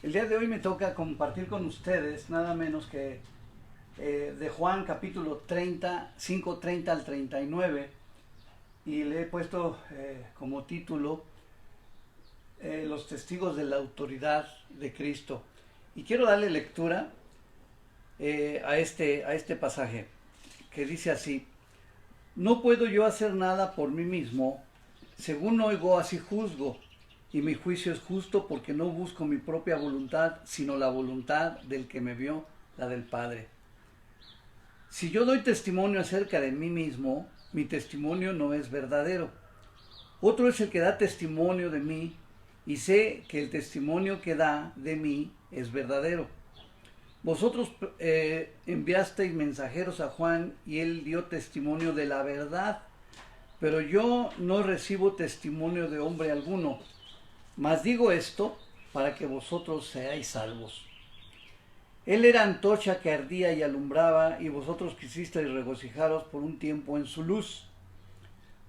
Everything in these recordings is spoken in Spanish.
El día de hoy me toca compartir con ustedes nada menos que de Juan capítulo 30, 5:30 al 39, y le he puesto como título Los testigos de la autoridad de Cristo. Y quiero darle lectura a este pasaje que dice así: No puedo yo hacer nada por mí mismo, según oigo así juzgo, y mi juicio es justo porque no busco mi propia voluntad, sino la voluntad del que me vio, la del Padre. Si yo doy testimonio acerca de mí mismo, mi testimonio no es verdadero. Otro es el que da testimonio de mí, y sé que el testimonio que da de mí es verdadero. Vosotros enviasteis mensajeros a Juan, y él dio testimonio de la verdad, pero yo no recibo testimonio de hombre alguno. Mas digo esto para que vosotros seáis salvos. Él era antorcha que ardía y alumbraba, y vosotros quisisteis regocijaros por un tiempo en su luz.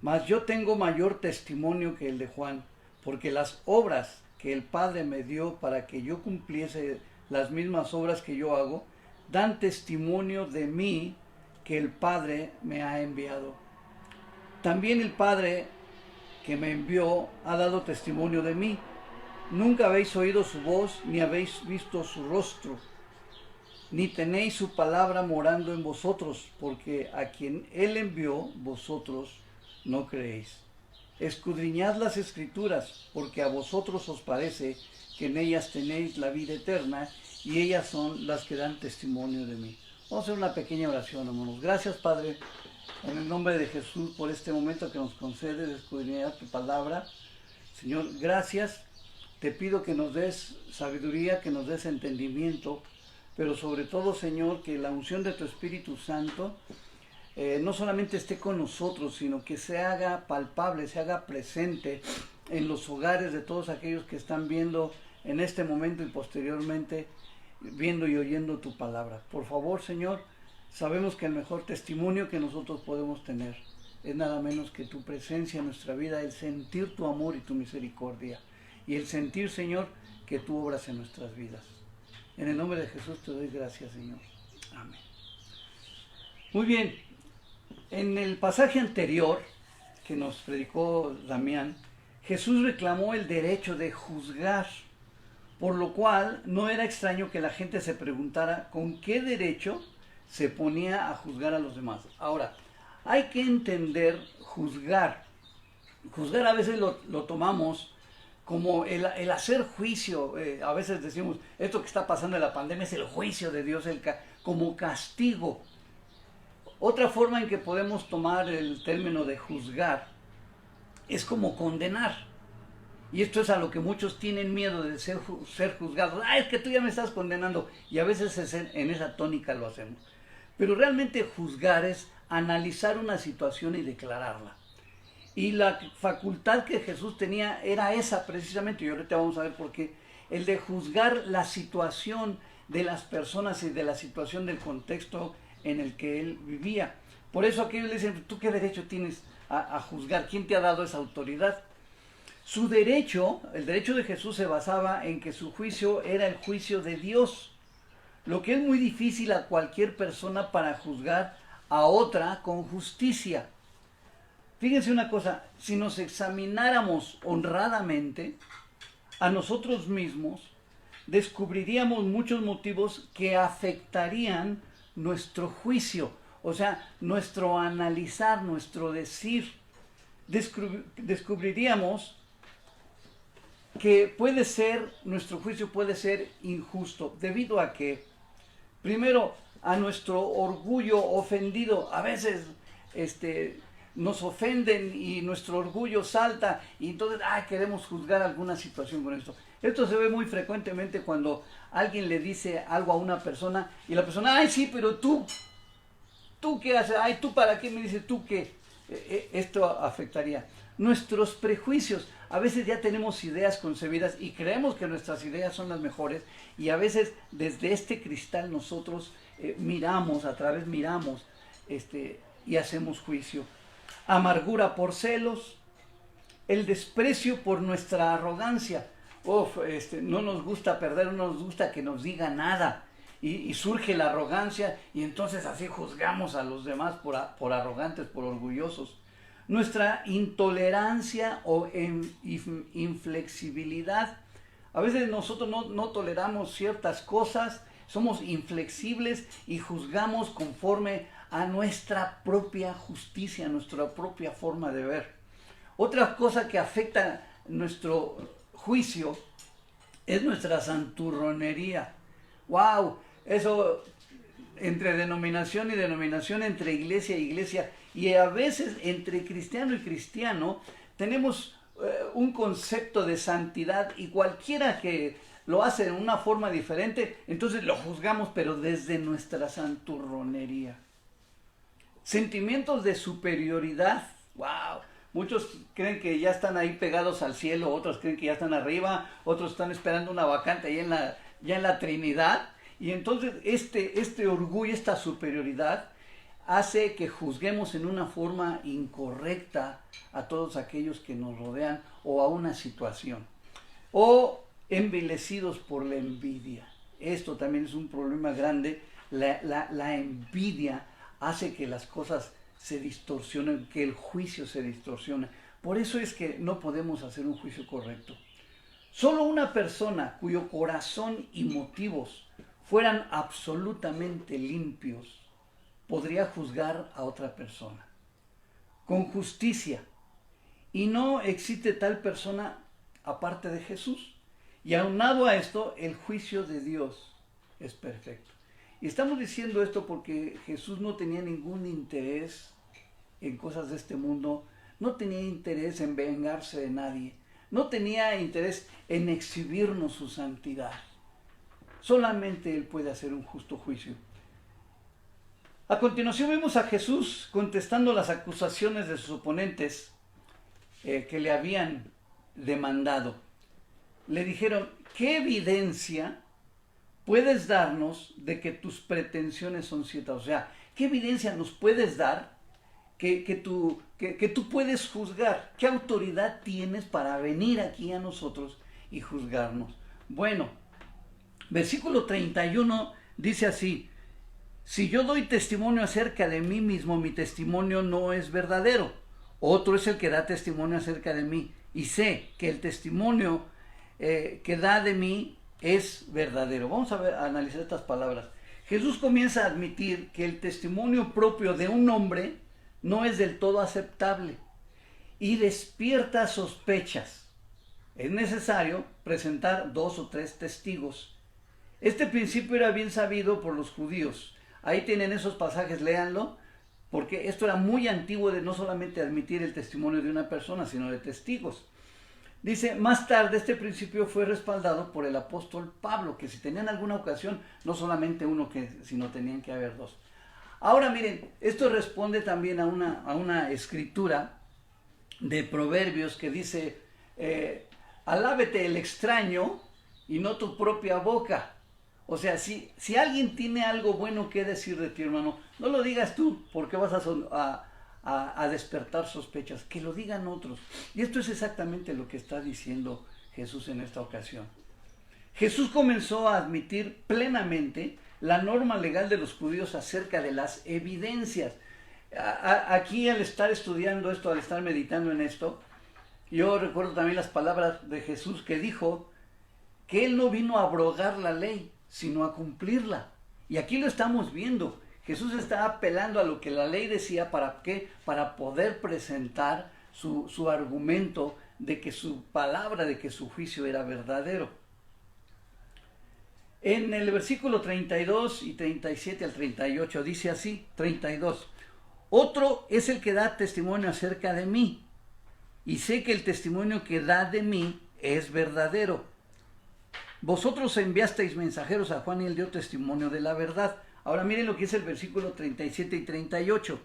Mas yo tengo mayor testimonio que el de Juan, porque las obras que el Padre me dio para que yo cumpliese las mismas obras que yo hago, dan testimonio de mí que el Padre me ha enviado. También el Padre que me envió ha dado testimonio de mí. Nunca habéis oído su voz, ni habéis visto su rostro, ni tenéis su palabra morando en vosotros, porque a quien él envió, vosotros no creéis. Escudriñad las Escrituras, porque a vosotros os parece que en ellas tenéis la vida eterna, y ellas son las que dan testimonio de mí. Vamos a hacer una pequeña oración, hermanos. Gracias, Padre, en el nombre de Jesús, por este momento que nos concede de escudriñar tu palabra. Señor, gracias. Te pido que nos des sabiduría, que nos des entendimiento, pero sobre todo, Señor, que la unción de tu Espíritu Santo no solamente esté con nosotros, sino que se haga palpable, se haga presente en los hogares de todos aquellos que están viendo en este momento y posteriormente viendo y oyendo tu palabra. Por favor, Señor, sabemos que el mejor testimonio que nosotros podemos tener es nada menos que tu presencia en nuestra vida, el sentir tu amor y tu misericordia, y el sentir, Señor, que tú obras en nuestras vidas. En el nombre de Jesús te doy gracias, Señor. Amén. Muy bien, en el pasaje anterior que nos predicó Damián, Jesús reclamó el derecho de juzgar, por lo cual no era extraño que la gente se preguntara con qué derecho se ponía a juzgar a los demás. Ahora, hay que entender juzgar. Juzgar a veces lo tomamos como el hacer juicio. A veces decimos, esto que está pasando en la pandemia es el juicio de Dios, como castigo. Otra forma en que podemos tomar el término de juzgar es como condenar. Y esto es a lo que muchos tienen miedo, de ser juzgados. Es que tú ya me estás condenando. Y a veces en esa tónica lo hacemos. Pero realmente juzgar es analizar una situación y declararla. Y la facultad que Jesús tenía era esa precisamente, y ahorita vamos a ver por qué, el de juzgar la situación de las personas y de la situación del contexto en el que él vivía. Por eso aquellos le dicen, ¿tú qué derecho tienes a juzgar? ¿Quién te ha dado esa autoridad? Su derecho, el derecho de Jesús, se basaba en que su juicio era el juicio de Dios, lo que es muy difícil a cualquier persona para juzgar a otra con justicia. Fíjense una cosa, si nos examináramos honradamente a nosotros mismos, descubriríamos muchos motivos que afectarían nuestro juicio, o sea, nuestro analizar, nuestro decir. Descubriríamos que nuestro juicio puede ser injusto, debido a que, primero, a nuestro orgullo ofendido. A veces nos ofenden y nuestro orgullo salta, y entonces queremos juzgar alguna situación con esto. Esto se ve muy frecuentemente cuando alguien le dice algo a una persona y la persona, sí, pero tú qué haces, tú para qué me dices, tú qué. Esto afectaría nuestros prejuicios. A veces ya tenemos ideas concebidas y creemos que nuestras ideas son las mejores, y a veces desde este cristal nosotros miramos y hacemos juicio. Amargura por celos, el desprecio por nuestra arrogancia. no nos gusta perder, no nos gusta que nos diga nada. Y surge la arrogancia y entonces así juzgamos a los demás por arrogantes, por orgullosos. Nuestra intolerancia o inflexibilidad. A veces nosotros no toleramos ciertas cosas, somos inflexibles y juzgamos conforme a nuestra propia justicia, a nuestra propia forma de ver. Otra cosa que afecta nuestro juicio es nuestra santurronería. ¡Wow! Eso entre denominación y denominación, entre iglesia e iglesia, y a veces entre cristiano y cristiano, tenemos un concepto de santidad y cualquiera que lo hace de una forma diferente, entonces lo juzgamos, pero desde nuestra santurronería. Sentimientos de superioridad. ¡Wow! Muchos creen que ya están ahí pegados al cielo, otros creen que ya están arriba, otros están esperando una vacante ahí ya en la Trinidad. Y entonces este orgullo, esta superioridad, hace que juzguemos en una forma incorrecta a todos aquellos que nos rodean o a una situación. O envilecidos por la envidia. Esto también es un problema grande. La envidia hace que las cosas se distorsionen, que el juicio se distorsione. Por eso es que no podemos hacer un juicio correcto. Solo una persona cuyo corazón y motivos fueran absolutamente limpios podría juzgar a otra persona con justicia. Y no existe tal persona aparte de Jesús. Y aunado a esto, el juicio de Dios es perfecto. Y estamos diciendo esto porque Jesús no tenía ningún interés en cosas de este mundo, no tenía interés en vengarse de nadie, no tenía interés en exhibirnos su santidad. Solamente Él puede hacer un justo juicio. A continuación vemos a Jesús contestando las acusaciones de sus oponentes que le habían demandado. Le dijeron, ¿qué evidencia puedes darnos de que tus pretensiones son ciertas? O sea, ¿qué evidencia nos puedes dar que tú puedes juzgar? ¿Qué autoridad tienes para venir aquí a nosotros y juzgarnos? Bueno, versículo 31 dice así: si yo doy testimonio acerca de mí mismo, mi testimonio no es verdadero. Otro es el que da testimonio acerca de mí. Y sé que el testimonio que da de mí es verdadero. Vamos a analizar estas palabras. Jesús comienza a admitir que el testimonio propio de un hombre no es del todo aceptable y despierta sospechas. Es necesario presentar 2 o 3 testigos. Este principio era bien sabido por los judíos. Ahí tienen esos pasajes, léanlo, porque esto era muy antiguo de no solamente admitir el testimonio de una persona, sino de testigos. Dice, más tarde este principio fue respaldado por el apóstol Pablo, que si tenían alguna ocasión, no solamente uno, sino tenían que haber 2. Ahora miren, esto responde también a una escritura de Proverbios que dice, alábete el extraño y no tu propia boca. O sea, si alguien tiene algo bueno que decir de ti, hermano, no lo digas tú, porque vas a despertar sospechas, que lo digan otros. Y esto es exactamente lo que está diciendo Jesús en esta ocasión. Jesús comenzó a admitir plenamente la norma legal de los judíos acerca de las evidencias. Aquí al estar estudiando esto, al estar meditando en esto, yo recuerdo también las palabras de Jesús que dijo que Él no vino a abrogar la ley, sino a cumplirla. Y aquí lo estamos viendo. Jesús está apelando a lo que la ley decía. ¿Para qué? Para poder presentar su argumento de que su palabra, de que su juicio era verdadero. En el versículo 32 y 37 al 38 dice así, 32. Otro es el que da testimonio acerca de mí, y sé que el testimonio que da de mí es verdadero. Vosotros enviasteis mensajeros a Juan y él dio testimonio de la verdad. Ahora miren lo que dice el versículo 37 y 38.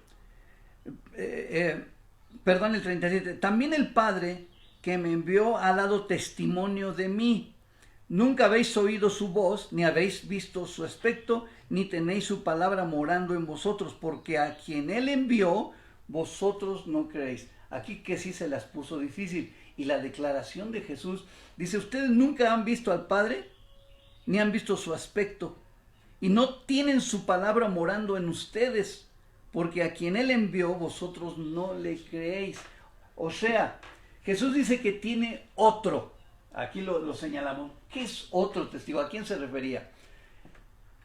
El 37. También el Padre que me envió ha dado testimonio de mí. Nunca habéis oído su voz, ni habéis visto su aspecto, ni tenéis su palabra morando en vosotros, porque a quien él envió, vosotros no creéis. Aquí que sí se las puso difícil. y la declaración de Jesús. Dice, ustedes nunca han visto al Padre, ni han visto su aspecto, y no tienen su palabra morando en ustedes, porque a quien Él envió vosotros no le creéis. O sea, Jesús dice que tiene otro. Aquí lo señalamos. ¿Qué es otro testigo? ¿A quién se refería?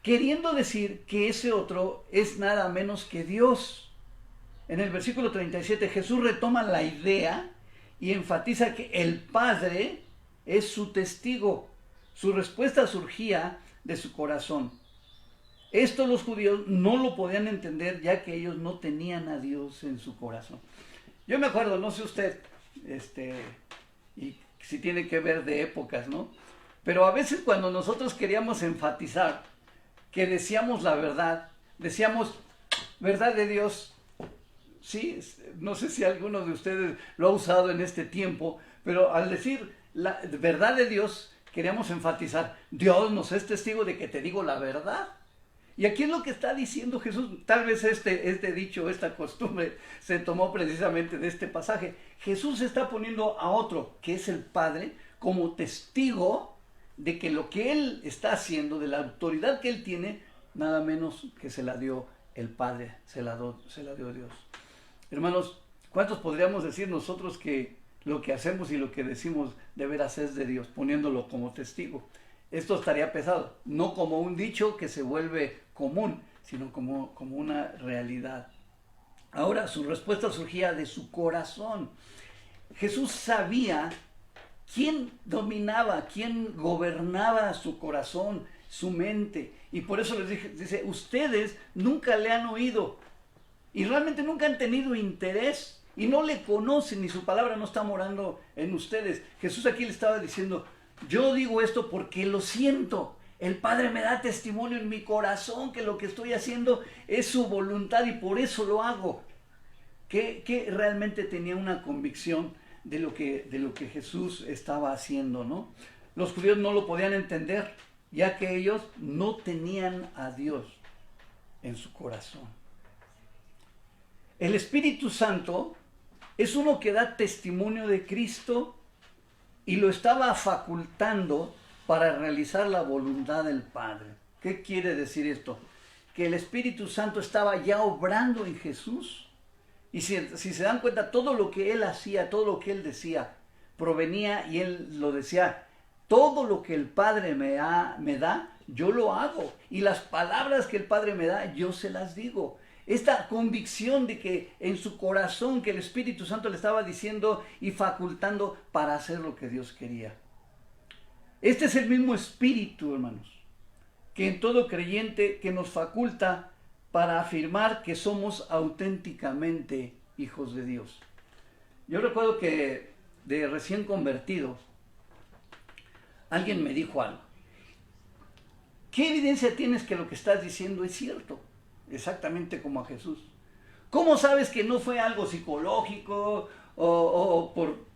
Queriendo decir que ese otro es nada menos que Dios. En el versículo 37 Jesús retoma la idea y enfatiza que el Padre es su testigo. Su respuesta surgía de su corazón. Esto los judíos no lo podían entender, ya que ellos no tenían a Dios en su corazón. Yo me acuerdo, no sé usted, y si tiene que ver de épocas, ¿no? Pero a veces cuando nosotros queríamos enfatizar que decíamos la verdad, decíamos verdad de Dios. Sí, no sé si alguno de ustedes lo ha usado en este tiempo, pero al decir la verdad de Dios, queríamos enfatizar, Dios nos es testigo de que te digo la verdad. Y aquí es lo que está diciendo Jesús. Tal vez este dicho, esta costumbre, se tomó precisamente de este pasaje. Jesús está poniendo a otro, que es el Padre, como testigo de que lo que Él está haciendo, de la autoridad que Él tiene, nada menos que se la dio el Padre, se la dio Dios. Hermanos, ¿cuántos podríamos decir nosotros que lo que hacemos y lo que decimos de veras es de Dios, poniéndolo como testigo? Esto estaría pesado, no como un dicho que se vuelve común, sino como una realidad. Ahora, su respuesta surgía de su corazón. Jesús sabía quién dominaba, quién gobernaba su corazón, su mente. Y por eso les dice, ustedes nunca le han oído y realmente nunca han tenido interés y no le conocen, ni su palabra no está morando en ustedes. Jesús aquí le estaba diciendo, yo digo esto porque lo siento. El Padre me da testimonio en mi corazón que lo que estoy haciendo es su voluntad y por eso lo hago. Que realmente tenía una convicción de lo que Jesús estaba haciendo, ¿no? Los judíos no lo podían entender, ya que ellos no tenían a Dios en su corazón. El Espíritu Santo es uno que da testimonio de Cristo y lo estaba facultando para realizar la voluntad del Padre. ¿Qué quiere decir esto? Que el Espíritu Santo estaba ya obrando en Jesús. Y si se dan cuenta, todo lo que Él hacía, todo lo que Él decía, provenía, y Él lo decía, todo lo que el Padre me da, yo lo hago. Y las palabras que el Padre me da, yo se las digo. Esta convicción de que en su corazón, que el Espíritu Santo le estaba diciendo y facultando para hacer lo que Dios quería. Este es el mismo Espíritu, hermanos, que en todo creyente que nos faculta para afirmar que somos auténticamente hijos de Dios. Yo recuerdo que de recién convertido, alguien me dijo algo. ¿Qué evidencia tienes que lo que estás diciendo es cierto? Exactamente como a Jesús. ¿Cómo sabes que no fue algo psicológico o por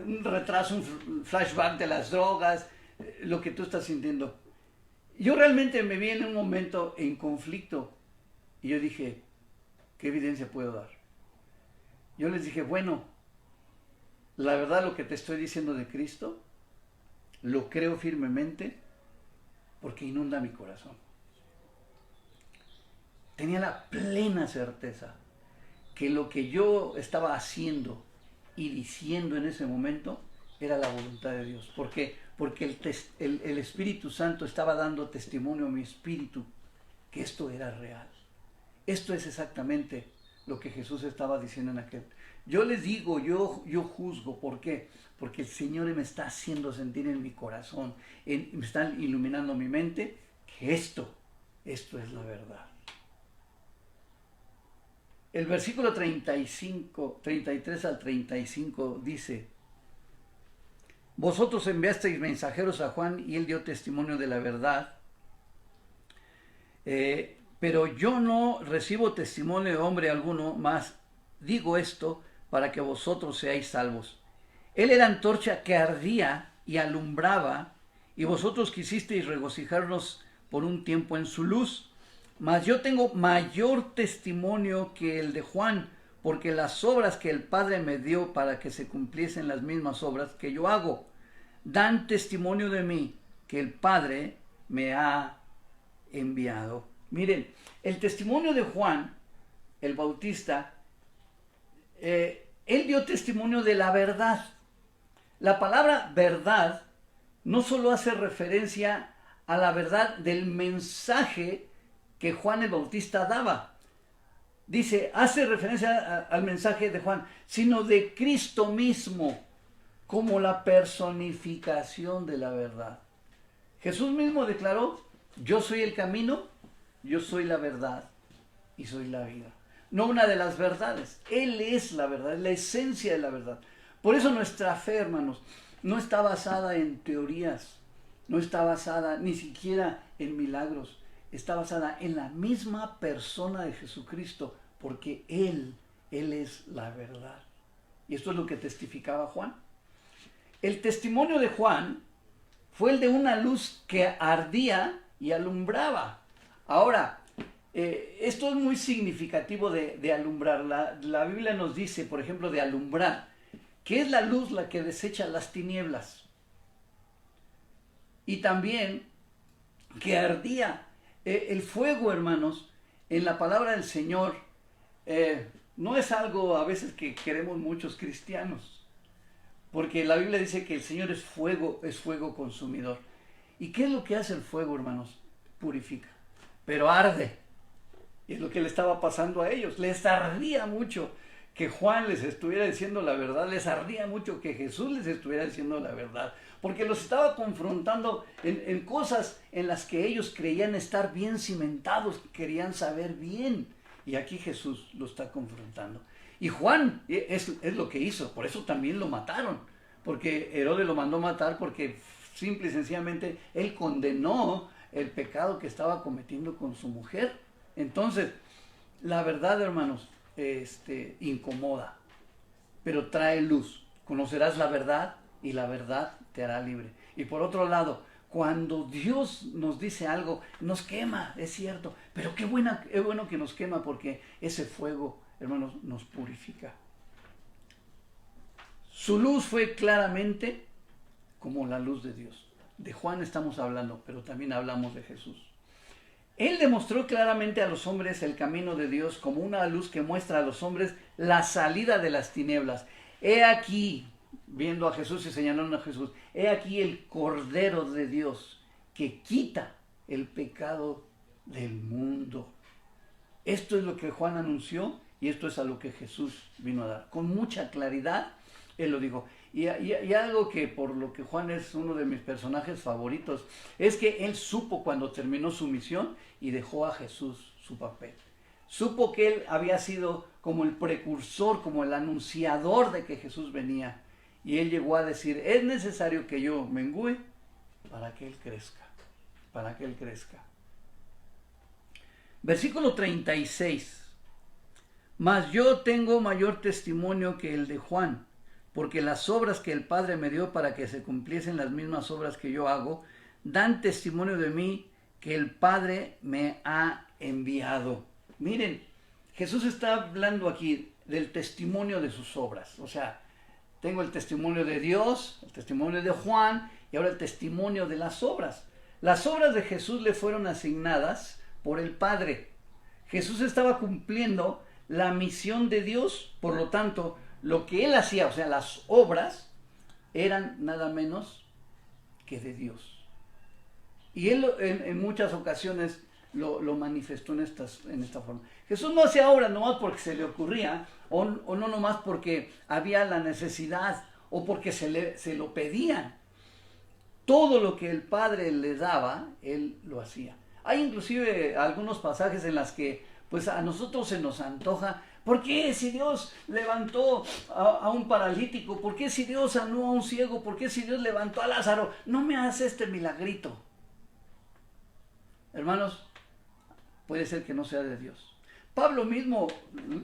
un retraso, un flashback de las drogas, lo que tú estás sintiendo? Yo realmente me vi en un momento en conflicto y yo dije, ¿qué evidencia puedo dar? Yo les dije, bueno, la verdad lo que te estoy diciendo de Cristo, lo creo firmemente porque inunda mi corazón. Tenía la plena certeza que lo que yo estaba haciendo y diciendo en ese momento era la voluntad de Dios. ¿Por qué? Porque el Espíritu Santo estaba dando testimonio a mi espíritu que esto era real. Esto es exactamente lo que Jesús estaba diciendo en aquel. Yo les digo, yo juzgo. ¿Por qué? Porque el Señor me está haciendo sentir en mi corazón, me está iluminando mi mente, que esto es la verdad. El versículo 33 al 35 dice, vosotros enviasteis mensajeros a Juan y él dio testimonio de la verdad, pero yo no recibo testimonio de hombre alguno, mas digo esto para que vosotros seáis salvos. Él era antorcha que ardía y alumbraba, y vosotros quisisteis regocijarnos por un tiempo en su luz. Mas yo tengo mayor testimonio que el de Juan, porque las obras que el Padre me dio para que se cumpliesen las mismas obras que yo hago, dan testimonio de mí que el Padre me ha enviado. Miren, el testimonio de Juan, el Bautista, él dio testimonio de la verdad. La palabra verdad no solo hace referencia a la verdad del mensaje que Juan el Bautista daba. Dice, hace referencia al mensaje de Juan, sino de Cristo mismo, como la personificación de la verdad. Jesús mismo declaró, yo soy el camino, yo soy la verdad y soy la vida. No una de las verdades, Él es la verdad, la esencia de la verdad. Por eso nuestra fe, hermanos, no está basada en teorías, no está basada ni siquiera en milagros, está basada en la misma persona de Jesucristo, porque Él es la verdad. Y esto es lo que testificaba Juan. El testimonio de Juan fue el de una luz que ardía y alumbraba. Ahora, esto es muy significativo de alumbrar. La Biblia nos dice, por ejemplo, de alumbrar, que es la luz la que desecha las tinieblas. Y también que ardía. El fuego, hermanos, en la palabra del Señor, no es algo a veces que queremos muchos cristianos. Porque la Biblia dice que el Señor es fuego consumidor. ¿Y qué es lo que hace el fuego, hermanos? Purifica. Pero arde. Y es lo que le estaba pasando a ellos. Les ardía mucho que Juan les estuviera diciendo la verdad. Les ardía mucho que Jesús les estuviera diciendo la verdad. Porque los estaba confrontando en cosas en las que ellos creían estar bien cimentados, querían saber bien. Y aquí Jesús lo está confrontando. Y Juan es lo que hizo, por eso también lo mataron. Porque Herodes lo mandó matar porque simple y sencillamente él condenó el pecado que estaba cometiendo con su mujer. Entonces, la verdad, hermanos, incomoda, pero trae luz. Conocerás la verdad y la verdad te hará libre. Y por otro lado, cuando Dios nos dice algo, nos quema, es cierto, pero qué bueno que nos quema, porque ese fuego, hermanos, nos purifica. Su luz fue claramente como la luz de Dios. De Juan estamos hablando, pero también hablamos de Jesús. Él demostró claramente a los hombres el camino de Dios como una luz que muestra a los hombres la salida de las tinieblas. He aquí, viendo a Jesús y señalando a Jesús, he aquí el Cordero de Dios que quita el pecado del mundo. Esto es lo que Juan anunció y esto es a lo que Jesús vino a dar. Con mucha claridad, él lo dijo. Y algo que por lo que Juan es uno de mis personajes favoritos, es que él supo cuando terminó su misión y dejó a Jesús su papel. Supo que él había sido como el precursor, como el anunciador de que Jesús venía. Y él llegó a decir, es necesario que yo mengüe para que él crezca, para que él crezca. Versículo 36. Mas yo tengo mayor testimonio que el de Juan, porque las obras que el Padre me dio para que se cumpliesen las mismas obras que yo hago, dan testimonio de mí que el Padre me ha enviado. Miren, Jesús está hablando aquí del testimonio de sus obras. O sea, tengo el testimonio de Dios, el testimonio de Juan y ahora el testimonio de las obras. Las obras de Jesús le fueron asignadas por el Padre. Jesús estaba cumpliendo la misión de Dios, por lo tanto, lo que él hacía, o sea, las obras, eran nada menos que de Dios. Y él en muchas ocasiones lo manifestó en esta forma. Jesús no hacía obras nomás porque se le ocurría, o no nomás porque había la necesidad, o porque se lo pedían. Todo lo que el Padre le daba, él lo hacía. Hay inclusive algunos pasajes en las que pues a nosotros se nos antoja. ¿Por qué si Dios levantó a un paralítico? ¿Por qué si Dios sanó a un ciego? ¿Por qué si Dios levantó a Lázaro? No me hace este milagrito. Hermanos, puede ser que no sea de Dios. Pablo mismo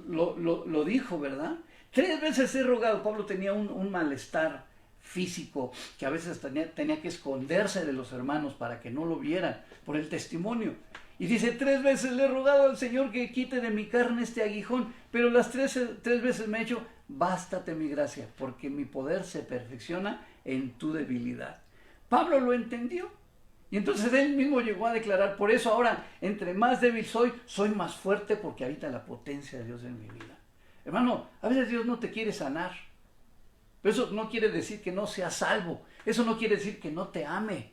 lo dijo, ¿verdad? 3 veces he rogado. Pablo tenía un malestar físico que a veces tenía que esconderse de los hermanos para que no lo vieran por el testimonio. Y dice, 3 veces le he rogado al Señor que quite de mi carne este aguijón, pero las tres veces me ha dicho, bástate mi gracia, porque mi poder se perfecciona en tu debilidad. Pablo lo entendió. Y entonces él mismo llegó a declarar, por eso ahora, entre más débil soy más fuerte porque habita la potencia de Dios en mi vida. Hermano, a veces Dios no te quiere sanar. Pero eso no quiere decir que no seas salvo. Eso no quiere decir que no te ame.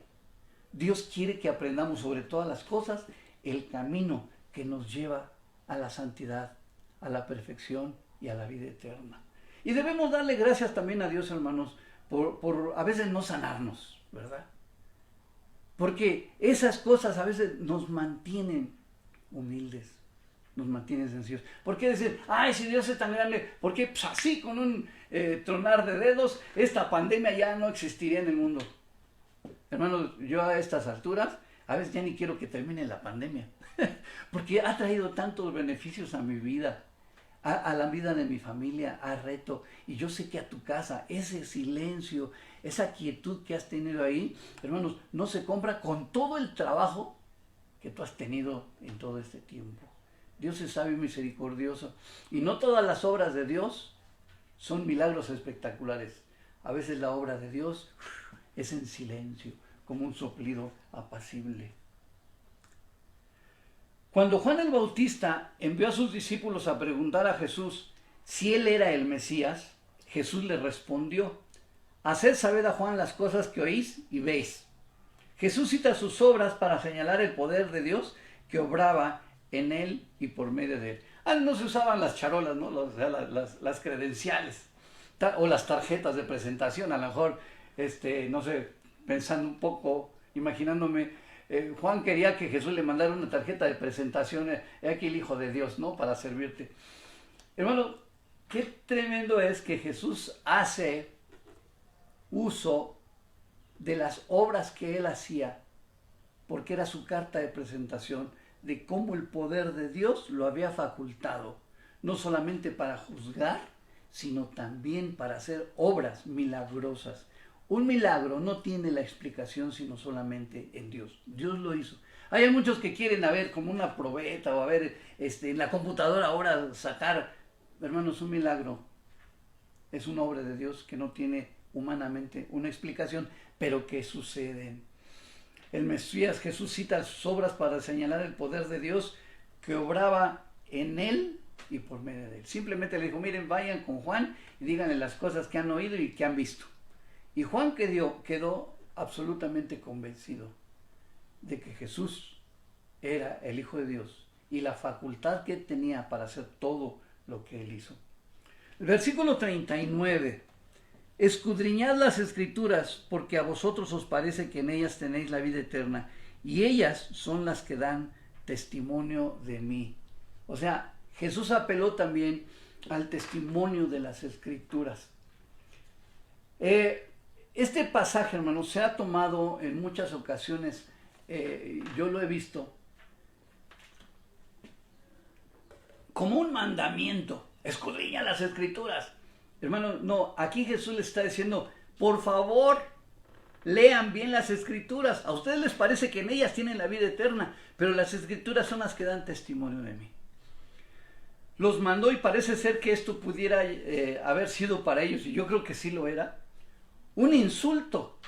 Dios quiere que aprendamos sobre todas las cosas el camino que nos lleva a la santidad, a la perfección y a la vida eterna. Y debemos darle gracias también a Dios, hermanos, por a veces no sanarnos, ¿verdad? Porque esas cosas a veces nos mantienen humildes, nos mantienen sencillos. ¿Por qué decir, ay, si Dios es tan grande? Porque pues así, con un tronar de dedos, esta pandemia ya no existiría en el mundo. Hermanos, yo a estas alturas, a veces ya ni quiero que termine la pandemia, porque ha traído tantos beneficios a mi vida, a la vida de mi familia, a reto, y yo sé que a tu casa, ese silencio, esa quietud que has tenido ahí, hermanos, no se compra con todo el trabajo que tú has tenido en todo este tiempo. Dios es sabio y misericordioso, y no todas las obras de Dios son milagros espectaculares. A veces la obra de Dios es en silencio, como un soplido apacible. Cuando Juan el Bautista envió a sus discípulos a preguntar a Jesús si él era el Mesías, Jesús le respondió, haced saber a Juan las cosas que oís y veis. Jesús cita sus obras para señalar el poder de Dios que obraba en él y por medio de él. No se usaban las charolas, ¿no? Las credenciales o las tarjetas de presentación. A lo mejor, no sé, pensando un poco, imaginándome, Juan quería que Jesús le mandara una tarjeta de presentación, aquí el Hijo de Dios, ¿no? Para servirte. Hermano, qué tremendo es que Jesús hace uso de las obras que él hacía, porque era su carta de presentación de cómo el poder de Dios lo había facultado, no solamente para juzgar, sino también para hacer obras milagrosas. Un milagro no tiene la explicación sino solamente en Dios. Dios lo hizo. Hay muchos que quieren ver como una probeta o a ver en la computadora ahora sacar. Hermanos, un milagro es una obra de Dios que no tiene humanamente una explicación, pero que suceden. El Mesías Jesús cita sus obras para señalar el poder de Dios que obraba en él y por medio de él. Simplemente le dijo, miren, vayan con Juan y díganle las cosas que han oído y que han visto. Y Juan quedó absolutamente convencido de que Jesús era el Hijo de Dios y la facultad que tenía para hacer todo lo que él hizo. El versículo 39. Escudriñad las Escrituras, porque a vosotros os parece que en ellas tenéis la vida eterna, y ellas son las que dan testimonio de mí. O sea, Jesús apeló también al testimonio de las Escrituras. Este pasaje, hermanos, se ha tomado en muchas ocasiones, yo lo he visto, como un mandamiento. Escudriña las Escrituras. Hermano, no, aquí Jesús les está diciendo, por favor, lean bien las Escrituras. A ustedes les parece que en ellas tienen la vida eterna, pero las Escrituras son las que dan testimonio de mí. Los mandó y parece ser que esto pudiera haber sido para ellos, y yo creo que sí lo era, un insulto,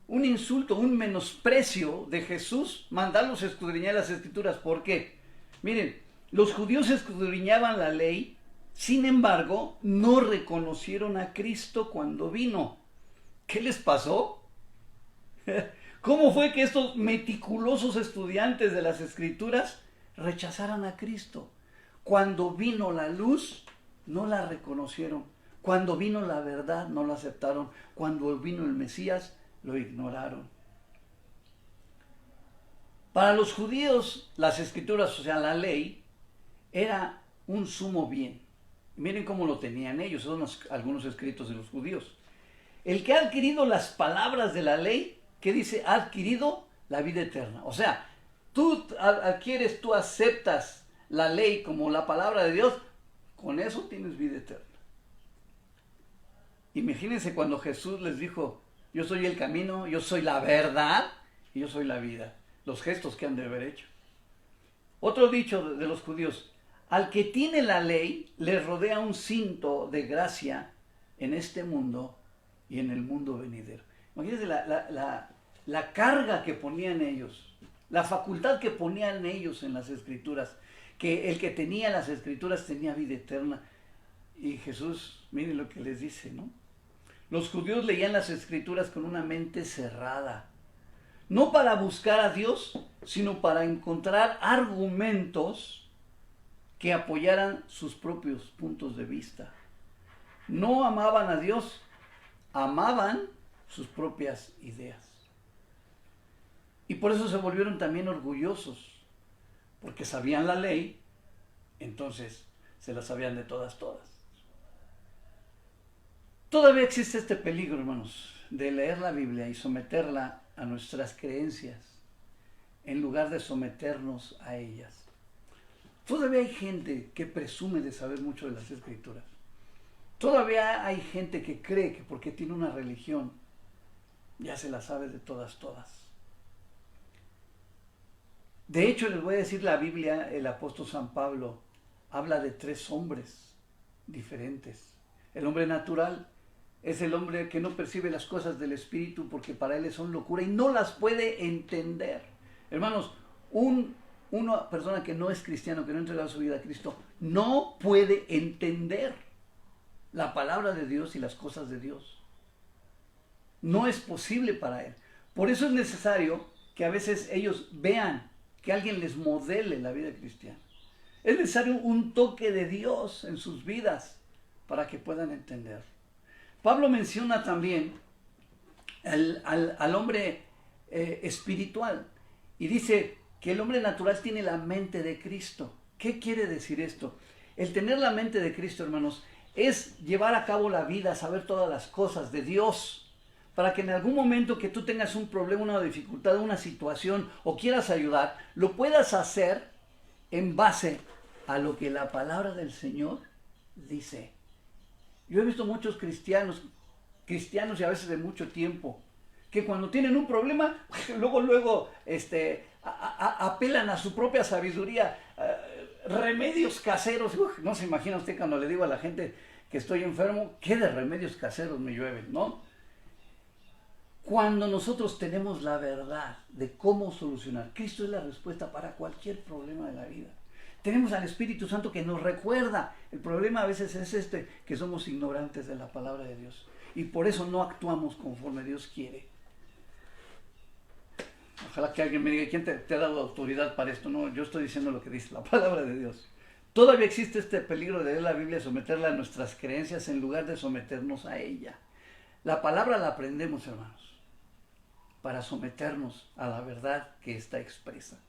un menosprecio de Jesús, mandarlos a escudriñar las Escrituras. ¿Por qué? Miren, los judíos escudriñaban la ley, sin embargo, no reconocieron a Cristo cuando vino. ¿Qué les pasó? ¿Cómo fue que estos meticulosos estudiantes de las Escrituras rechazaran a Cristo? Cuando vino la luz, no la reconocieron. Cuando vino la verdad, no la aceptaron. Cuando vino el Mesías, lo ignoraron. Para los judíos, las Escrituras, o sea, la ley, era un sumo bien. Miren cómo lo tenían ellos, son algunos escritos de los judíos. El que ha adquirido las palabras de la ley, ¿qué dice? Ha adquirido la vida eterna. O sea, tú adquieres, tú aceptas la ley como la palabra de Dios, con eso tienes vida eterna. Imagínense cuando Jesús les dijo, yo soy el camino, yo soy la verdad y yo soy la vida. Los gestos que han de haber hecho. Otro dicho de los judíos: al que tiene la ley le rodea un cinto de gracia en este mundo y en el mundo venidero. Imagínense la carga que ponían ellos, la facultad que ponían ellos en las escrituras, que el que tenía las escrituras tenía vida eterna. Y Jesús, miren lo que les dice, ¿no? Los judíos leían las escrituras con una mente cerrada, no para buscar a Dios, sino para encontrar argumentos que apoyaran sus propios puntos de vista. No amaban a Dios, amaban sus propias ideas. Y por eso se volvieron también orgullosos, porque sabían la ley, entonces se la sabían de todas. Todavía existe este peligro, hermanos, de leer la Biblia y someterla a nuestras creencias, en lugar de someternos a ellas. Todavía hay gente que presume de saber mucho de las Escrituras. Todavía hay gente que cree que porque tiene una religión, ya se la sabe de todas. De hecho, les voy a decir, la Biblia, el apóstol San Pablo habla de 3 hombres diferentes. El hombre natural es el hombre que no percibe las cosas del Espíritu porque para él son locura y no las puede entender. Hermanos, una persona que no es cristiano, que no ha entregado su vida a Cristo, no puede entender la palabra de Dios y las cosas de Dios. No es posible para él. Por eso es necesario que a veces ellos vean, que alguien les modele la vida cristiana. Es necesario un toque de Dios en sus vidas para que puedan entender. Pablo menciona también al hombre espiritual y dice que el hombre natural tiene la mente de Cristo. ¿Qué quiere decir esto? El tener la mente de Cristo, hermanos, es llevar a cabo la vida, saber todas las cosas de Dios, para que en algún momento que tú tengas un problema, una dificultad, una situación o quieras ayudar, lo puedas hacer en base a lo que la palabra del Señor dice. Yo he visto muchos cristianos y a veces de mucho tiempo, que cuando tienen un problema, luego apelan a su propia sabiduría, remedios caseros. No se imagina usted cuando le digo a la gente que estoy enfermo, ¿qué de remedios caseros me llueven, no? Cuando nosotros tenemos la verdad de cómo solucionar, Cristo es la respuesta para cualquier problema de la vida. Tenemos al Espíritu Santo que nos recuerda. El problema a veces es que somos ignorantes de la palabra de Dios. Y por eso no actuamos conforme Dios quiere. Ojalá que alguien me diga, ¿quién te ha dado autoridad para esto? No, yo estoy diciendo lo que dice la palabra de Dios. Todavía existe este peligro de leer la Biblia y someterla a nuestras creencias en lugar de someternos a ella. La palabra la aprendemos, hermanos, para someternos a la verdad que está expresa.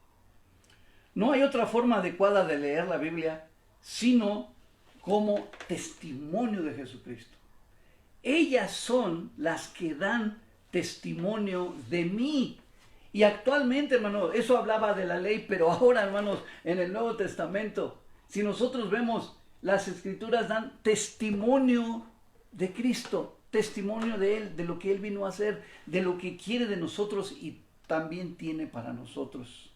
No hay otra forma adecuada de leer la Biblia sino como testimonio de Jesucristo. Ellas son las que dan testimonio de mí. Y actualmente, hermanos, eso hablaba de la ley, pero ahora, hermanos, en el Nuevo Testamento, si nosotros vemos, las Escrituras dan testimonio de Cristo, testimonio de Él, de lo que Él vino a hacer, de lo que quiere de nosotros y también tiene para nosotros.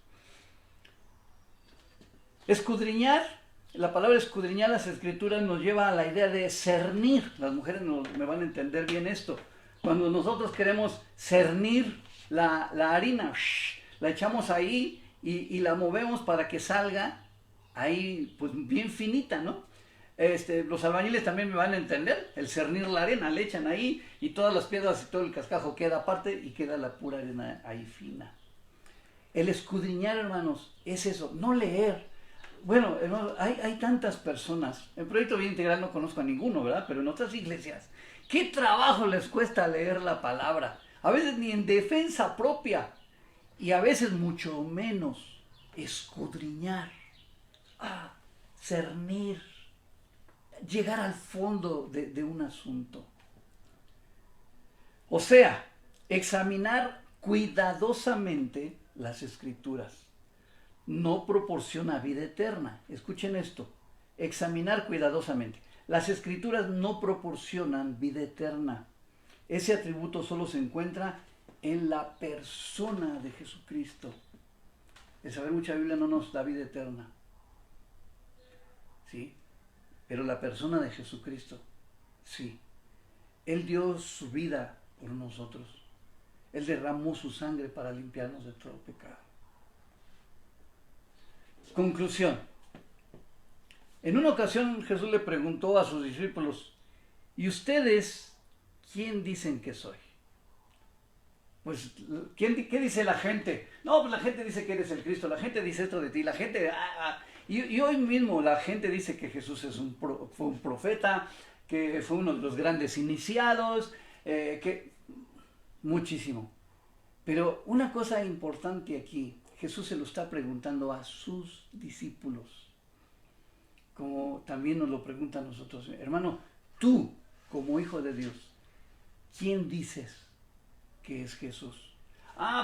Escudriñar, la palabra escudriñar las Escrituras nos lleva a la idea de cernir. Las mujeres me van a entender bien esto. Cuando nosotros queremos cernir la harina, la echamos ahí y la movemos para que salga ahí pues bien finita, ¿no? Los albañiles también me van a entender, el cernir la arena, le echan ahí y todas las piedras y todo el cascajo queda aparte y queda la pura arena ahí fina. El escudriñar, hermanos, es eso, no leer. Bueno, hermanos, hay tantas personas, en Proyecto Vida Integral no conozco a ninguno, ¿verdad? Pero en otras iglesias, ¿qué trabajo les cuesta leer la palabra? A veces ni en defensa propia y a veces mucho menos escudriñar, cernir, llegar al fondo de un asunto. O sea, examinar cuidadosamente las Escrituras no proporciona vida eterna. Escuchen esto, examinar cuidadosamente. Las Escrituras no proporcionan vida eterna. Ese atributo solo se encuentra en la persona de Jesucristo. El saber mucha Biblia no nos da vida eterna, ¿sí? Pero la persona de Jesucristo, sí. Él dio su vida por nosotros. Él derramó su sangre para limpiarnos de todo pecado. Conclusión. En una ocasión Jesús le preguntó a sus discípulos, ¿y ustedes quién dicen que soy? Pues, ¿qué dice la gente? No, pues la gente dice que eres el Cristo, la gente dice esto de ti, la gente... Y hoy mismo la gente dice que Jesús fue un profeta, que fue uno de los grandes iniciados, que muchísimo. Pero una cosa importante aquí, Jesús se lo está preguntando a sus discípulos, como también nos lo pregunta a nosotros. Hermano, tú, como hijo de Dios, ¿quién dices que es Jesús?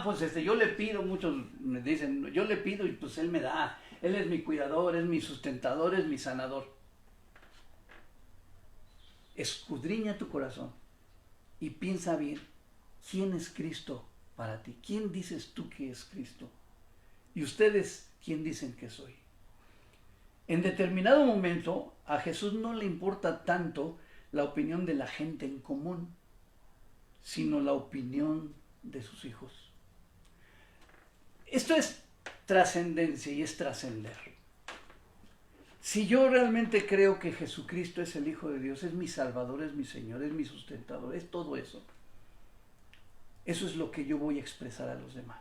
Pues yo le pido, muchos me dicen, yo le pido y pues Él me da. Él es mi cuidador, es mi sustentador, es mi sanador. Escudriña tu corazón y piensa bien, ¿quién es Cristo para ti? ¿Quién dices tú que es Cristo? ¿Y ustedes quién dicen que soy? En determinado momento a Jesús no le importa tanto la opinión de la gente en común, sino la opinión de sus hijos. Esto es trascendencia y es trascender. Si yo realmente creo que Jesucristo es el Hijo de Dios, es mi Salvador, es mi Señor, es mi sustentador, es todo eso. Eso es lo que yo voy a expresar a los demás.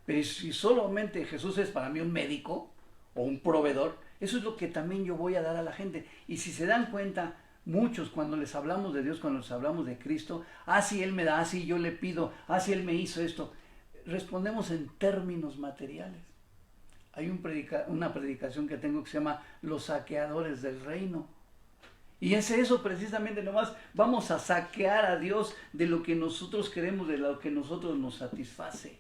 Pero si solamente Jesús es para mí un médico o un proveedor, eso es lo que también yo voy a dar a la gente. Y si se dan cuenta, muchos cuando les hablamos de Dios, cuando les hablamos de Cristo, si Él me da, si yo le pido, si Él me hizo esto, respondemos en términos materiales. Hay una predicación que tengo que se llama Los saqueadores del reino. Y es eso precisamente, nomás vamos a saquear a Dios de lo que nosotros queremos, de lo que nosotros nos satisface.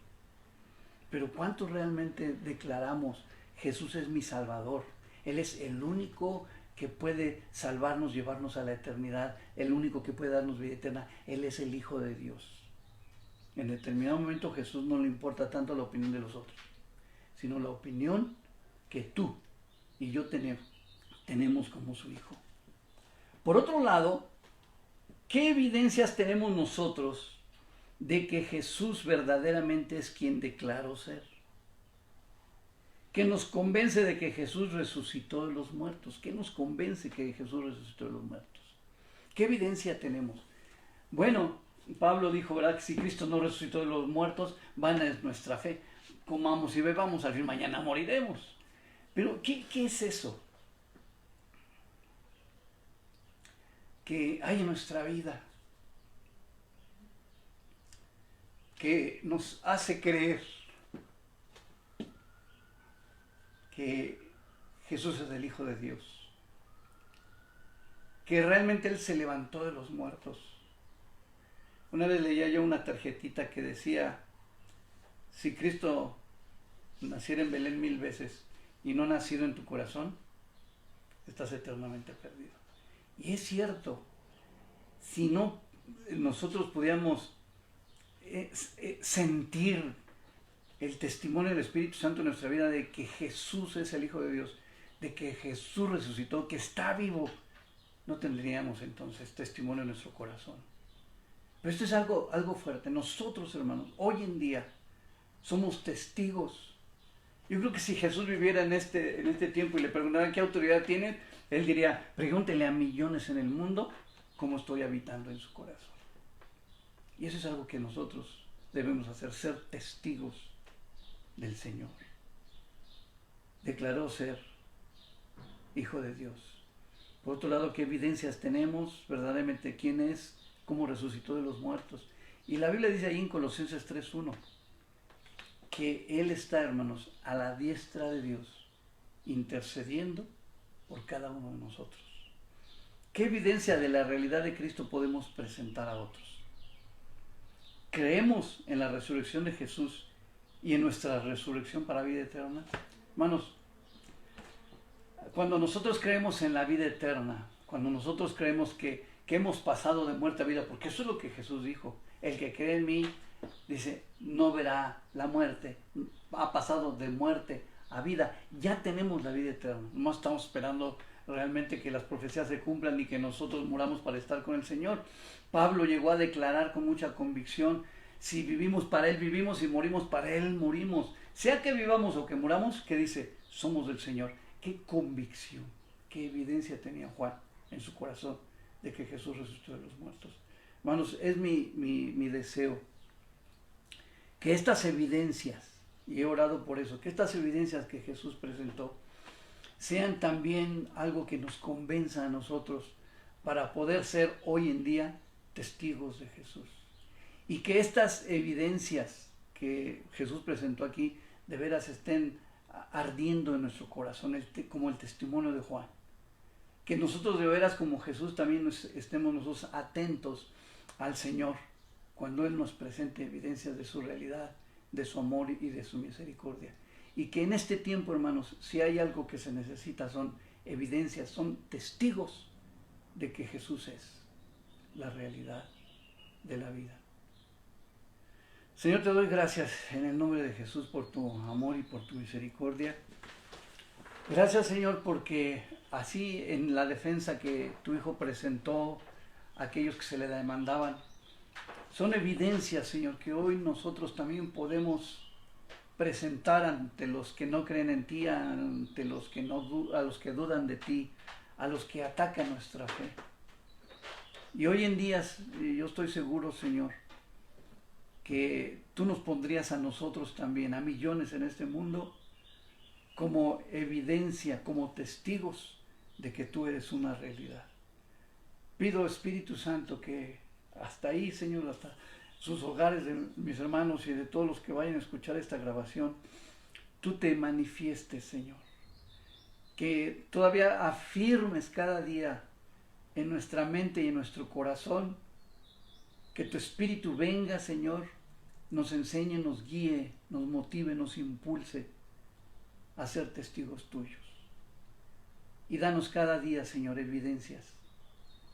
Pero ¿cuántos realmente declaramos, Jesús es mi Salvador? Él es el único que puede salvarnos, llevarnos a la eternidad, el único que puede darnos vida eterna. Él es el Hijo de Dios. En determinado momento Jesús no le importa tanto la opinión de los otros, sino la opinión que tú y yo tenemos como su Hijo. Por otro lado, ¿qué evidencias tenemos nosotros de que Jesús verdaderamente es quien declaró ser? ¿Qué nos convence de que Jesús resucitó de los muertos? ¿Qué nos convence que Jesús resucitó de los muertos? ¿Qué evidencia tenemos? Bueno, Pablo dijo, ¿verdad?, que si Cristo no resucitó de los muertos, vana es nuestra fe. Comamos y bebamos, al fin mañana moriremos. Pero, ¿qué es eso que hay en nuestra vida que nos hace creer que Jesús es el Hijo de Dios, que realmente Él se levantó de los muertos? Una vez leía yo una tarjetita que decía, si Cristo naciera en Belén 1000 veces y no nacido en tu corazón, estás eternamente perdido. Y es cierto, si no nosotros pudiéramos sentir el testimonio del Espíritu Santo en nuestra vida de que Jesús es el Hijo de Dios, de que Jesús resucitó, que está vivo, no tendríamos entonces testimonio en nuestro corazón. Pero esto es algo fuerte. Nosotros, hermanos, hoy en día somos testigos. Yo creo que si Jesús viviera en este tiempo y le preguntaran qué autoridad tiene, Él diría, pregúntenle a millones en el mundo cómo estoy habitando en su corazón. Y eso es algo que nosotros debemos hacer, ser testigos del Señor. Declaró ser Hijo de Dios. Por otro lado, ¿qué evidencias tenemos verdaderamente quién es, cómo resucitó de los muertos? Y la Biblia dice ahí en Colosenses 3:1 que Él está, hermanos, a la diestra de Dios, intercediendo por cada uno de nosotros. ¿Qué evidencia de la realidad de Cristo podemos presentar a otros? ¿Creemos en la resurrección de Jesús y en nuestra resurrección para vida eterna? Hermanos, cuando nosotros creemos en la vida eterna, cuando nosotros creemos que hemos pasado de muerte a vida, porque eso es lo que Jesús dijo, el que cree en mí, Dice, no verá la muerte, ha pasado de muerte a vida, ya tenemos la vida eterna, no estamos esperando realmente que las profecías se cumplan y que nosotros muramos para estar con el Señor. Pablo llegó a declarar con mucha convicción, si vivimos para Él vivimos, si morimos para Él morimos, sea que vivamos o que muramos, que dice, somos del Señor. Qué convicción, qué evidencia tenía Juan en su corazón de que Jesús resucitó de los muertos. Hermanos, es mi deseo que estas evidencias, y he orado por eso, que estas evidencias que Jesús presentó sean también algo que nos convenza a nosotros para poder ser hoy en día testigos de Jesús. Y que estas evidencias que Jesús presentó aquí de veras estén ardiendo en nuestro corazón, como el testimonio de Juan. Que nosotros de veras como Jesús también estemos nosotros atentos al Señor cuando Él nos presente evidencias de su realidad, de su amor y de su misericordia. Y que en este tiempo, hermanos, si hay algo que se necesita son evidencias, son testigos de que Jesús es la realidad de la vida. Señor, te doy gracias en el nombre de Jesús por tu amor y por tu misericordia. Gracias, Señor, porque así en la defensa que tu Hijo presentó a aquellos que se le demandaban, son evidencias, Señor, que hoy nosotros también podemos presentar ante los que no creen en ti, ante los que a los que dudan de ti, a los que atacan nuestra fe. Y hoy en día yo estoy seguro, Señor, que tú nos pondrías a nosotros también, a millones en este mundo, como evidencia, como testigos de que tú eres una realidad. Pido, Espíritu Santo, que hasta ahí, Señor, hasta sus hogares de mis hermanos y de todos los que vayan a escuchar esta grabación, tú te manifiestes, Señor. Que todavía afirmes cada día en nuestra mente y en nuestro corazón, que tu Espíritu venga, Señor, nos enseñe, nos guíe, nos motive, nos impulse a ser testigos tuyos. Y danos cada día, Señor, evidencias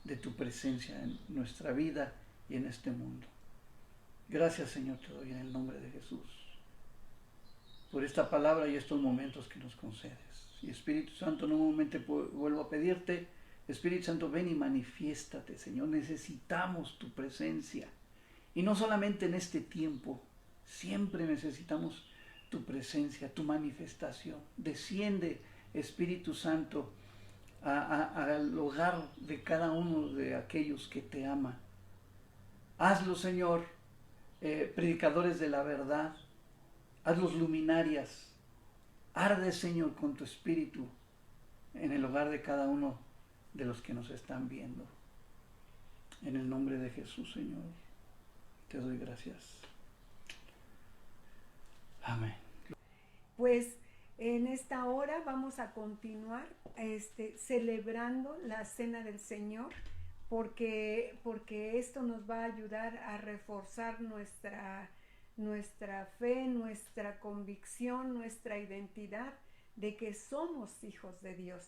de tu presencia en nuestra vida y en este mundo. Gracias, Señor, te doy en el nombre de Jesús por esta palabra y estos momentos que nos concedes. Y Espíritu Santo, nuevamente vuelvo a pedirte, Espíritu Santo, ven y manifiéstate, Señor. Necesitamos tu presencia. Y no solamente en este tiempo, siempre necesitamos tu presencia, tu manifestación. Desciende, Espíritu Santo, al hogar de cada uno de aquellos que te aman. Hazlo, Señor, predicadores de la verdad. Hazlos luminarias. Arde, Señor, con tu Espíritu en el hogar de cada uno de los que nos están viendo. En el nombre de Jesús, Señor, te doy gracias. Amén. Pues en esta hora vamos a continuar celebrando la Cena del Señor, porque esto nos va a ayudar a reforzar nuestra fe, nuestra convicción, nuestra identidad de que somos hijos de Dios.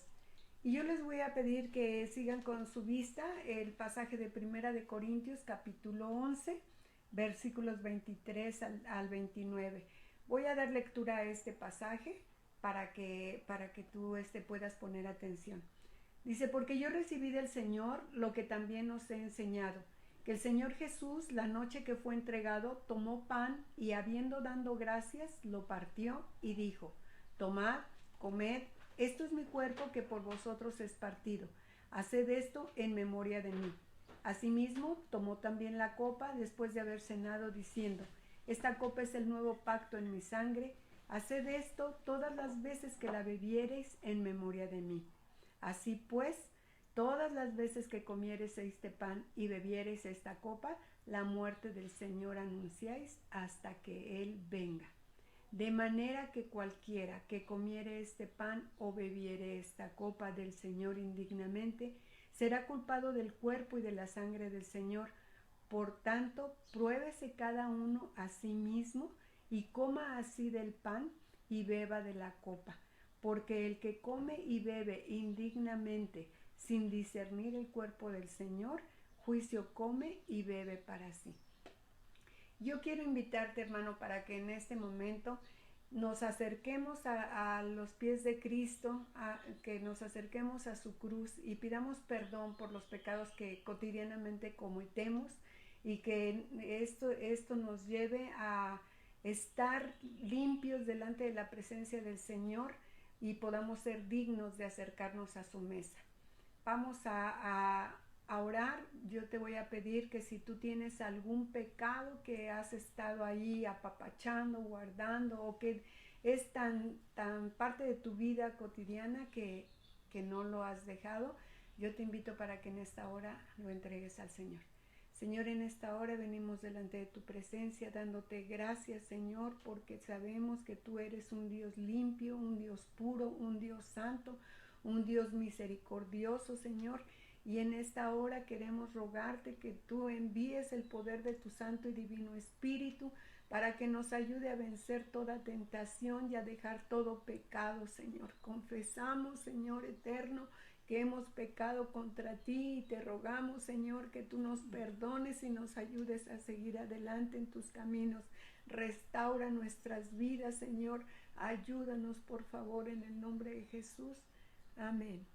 Y yo les voy a pedir que sigan con su vista el pasaje de Primera de Corintios, capítulo 11, versículos 23 al 29. Voy a dar lectura a este pasaje para que tú puedas poner atención. Dice, porque yo recibí del Señor lo que también os he enseñado, que el Señor Jesús, la noche que fue entregado, tomó pan y habiendo dado gracias, lo partió y dijo, tomad, comed, esto es mi cuerpo que por vosotros es partido. Haced esto en memoria de mí. Asimismo, tomó también la copa después de haber cenado, diciendo, esta copa es el nuevo pacto en mi sangre. Haced esto todas las veces que la bebiereis en memoria de mí. Así pues, todas las veces que comiereis este pan y bebiereis esta copa, la muerte del Señor anunciáis hasta que Él venga. De manera que cualquiera que comiere este pan o bebiere esta copa del Señor indignamente, será culpado del cuerpo y de la sangre del Señor. Por tanto, pruébese cada uno a sí mismo y coma así del pan y beba de la copa. Porque el que come y bebe indignamente, sin discernir el cuerpo del Señor, juicio come y bebe para sí. Yo quiero invitarte, hermano, para que en este momento nos acerquemos a los pies de Cristo, que nos acerquemos a su cruz y pidamos perdón por los pecados que cotidianamente cometemos, y que esto nos lleve a estar limpios delante de la presencia del Señor y podamos ser dignos de acercarnos a su mesa. Vamos a orar. Yo te voy a pedir que si tú tienes algún pecado que has estado ahí apapachando, guardando, o que es tan parte de tu vida cotidiana que no lo has dejado, yo te invito para que en esta hora lo entregues al Señor. Señor, en esta hora venimos delante de tu presencia dándote gracias, Señor, porque sabemos que tú eres un Dios limpio, un Dios puro, un Dios santo, un Dios misericordioso, Señor. Y en esta hora queremos rogarte que tú envíes el poder de tu santo y divino Espíritu para que nos ayude a vencer toda tentación y a dejar todo pecado, Señor. Confesamos, Señor eterno, que hemos pecado contra ti y te rogamos, Señor, que tú nos perdones y nos ayudes a seguir adelante en tus caminos. Restaura nuestras vidas, Señor. Ayúdanos, por favor, en el nombre de Jesús. Amén.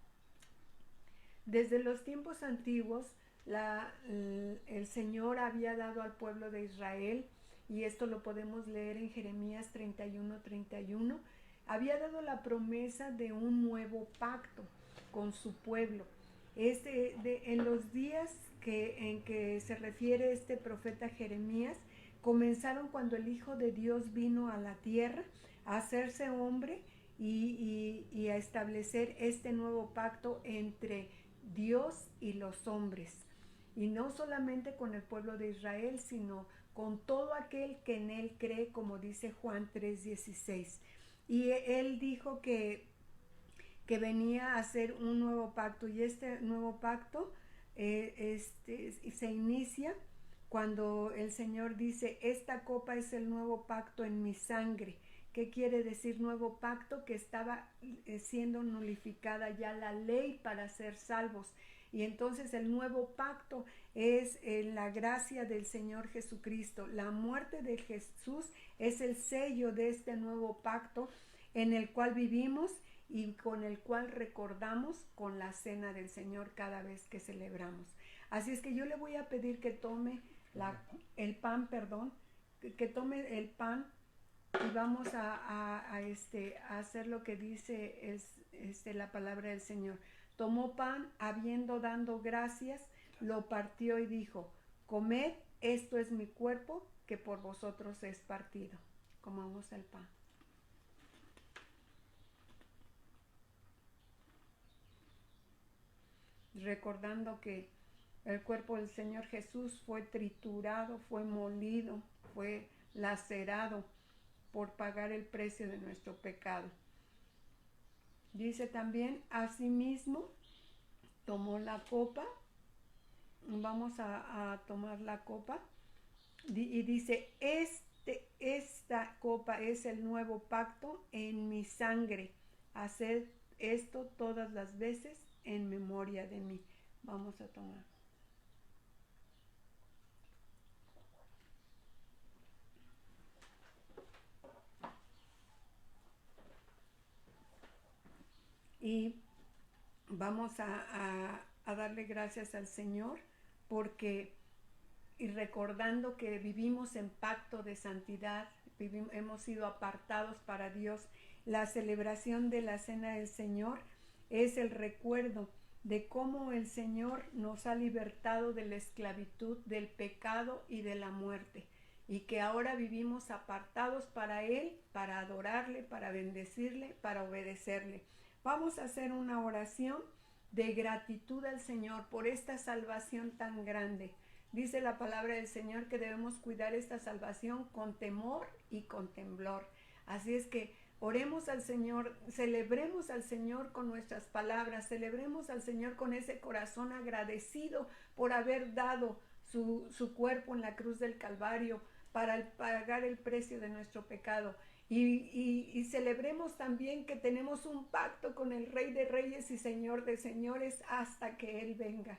Desde los tiempos antiguos, el Señor había dado al pueblo de Israel, y esto lo podemos leer en Jeremías 31:31, había dado la promesa de un nuevo pacto con su pueblo. En los días en que se refiere este profeta Jeremías, comenzaron cuando el Hijo de Dios vino a la tierra a hacerse hombre y a establecer este nuevo pacto entre Dios y los hombres. Y no solamente con el pueblo de Israel, sino con todo aquel que en él cree, como dice Juan 3:16. Y él dijo que venía a hacer un nuevo pacto, y este nuevo pacto se inicia cuando el Señor dice: esta copa es el nuevo pacto en mi sangre. ¿Qué quiere decir nuevo pacto? Que estaba siendo nulificada ya la ley para ser salvos. Y entonces el nuevo pacto es la gracia del Señor Jesucristo. La muerte de Jesús es el sello de este nuevo pacto en el cual vivimos y con el cual recordamos con la cena del Señor cada vez que celebramos. Así es que yo le voy a pedir que tome el pan, que tome el pan, y vamos a hacer lo que dice la palabra del Señor. Tomó pan, habiendo dado gracias, lo partió y dijo: comed, esto es mi cuerpo, que por vosotros es partido. Comamos el pan. Recordando que el cuerpo del Señor Jesús fue triturado, fue molido, fue lacerado por pagar el precio de nuestro pecado. Dice también: asimismo tomó la copa. Vamos a tomar la copa y dice: esta copa es el nuevo pacto en mi sangre. Haced esto todas las veces en memoria de mí. Vamos a tomar. Y vamos a darle gracias al Señor porque, y recordando que vivimos en pacto de santidad, hemos sido apartados para Dios. La celebración de la Cena del Señor es el recuerdo de cómo el Señor nos ha libertado de la esclavitud, del pecado y de la muerte, y que ahora vivimos apartados para Él, para adorarle, para bendecirle, para obedecerle. Vamos a hacer una oración de gratitud al Señor por esta salvación tan grande. Dice la palabra del Señor que debemos cuidar esta salvación con temor y con temblor. Así es que oremos al Señor, celebremos al Señor con nuestras palabras, celebremos al Señor con ese corazón agradecido por haber dado su cuerpo en la cruz del Calvario para pagar el precio de nuestro pecado. Y celebremos también que tenemos un pacto con el Rey de Reyes y Señor de Señores hasta que Él venga.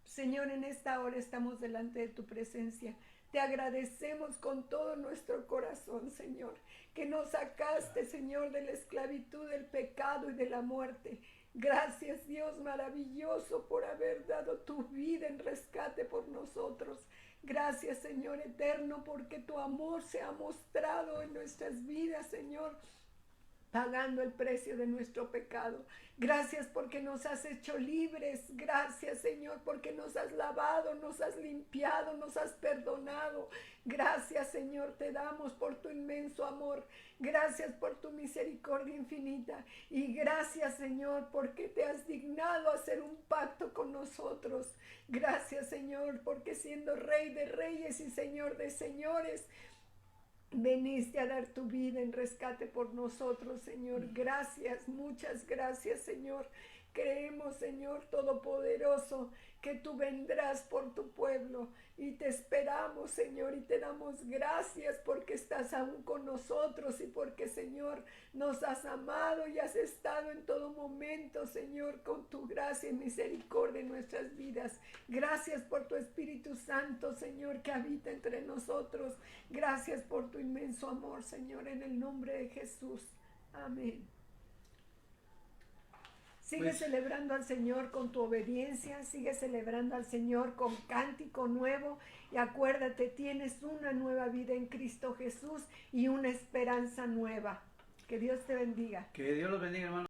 Señor, en esta hora estamos delante de tu presencia. Te agradecemos con todo nuestro corazón, Señor, que nos sacaste, Señor, de la esclavitud, del pecado y de la muerte. Gracias, Dios maravilloso, por haber dado tu vida en rescate por nosotros. Gracias, Señor eterno, porque tu amor se ha mostrado en nuestras vidas, Señor, pagando el precio de nuestro pecado. Gracias porque nos has hecho libres. Gracias, Señor, porque nos has lavado, nos has limpiado, nos has perdonado. Gracias, Señor, te damos por tu inmenso amor. Gracias por tu misericordia infinita. Y gracias, Señor, porque te has dignado a hacer un pacto con nosotros. Gracias, Señor, porque siendo Rey de Reyes y Señor de Señores, veniste a dar tu vida en rescate por nosotros, Señor. Gracias, muchas gracias, Señor. Creemos, Señor Todopoderoso, que tú vendrás por tu pueblo y te esperamos, Señor, y te damos gracias porque estás aún con nosotros y porque, Señor, nos has amado y has estado en todo momento, Señor, con tu gracia y misericordia en nuestras vidas. Gracias por tu Espíritu Santo, Señor, que habita entre nosotros. Gracias por tu inmenso amor, Señor, en el nombre de Jesús. Amén. Sigue celebrando al Señor con tu obediencia, sigue celebrando al Señor con cántico nuevo y acuérdate, tienes una nueva vida en Cristo Jesús y una esperanza nueva. Que Dios te bendiga. Que Dios los bendiga, hermano.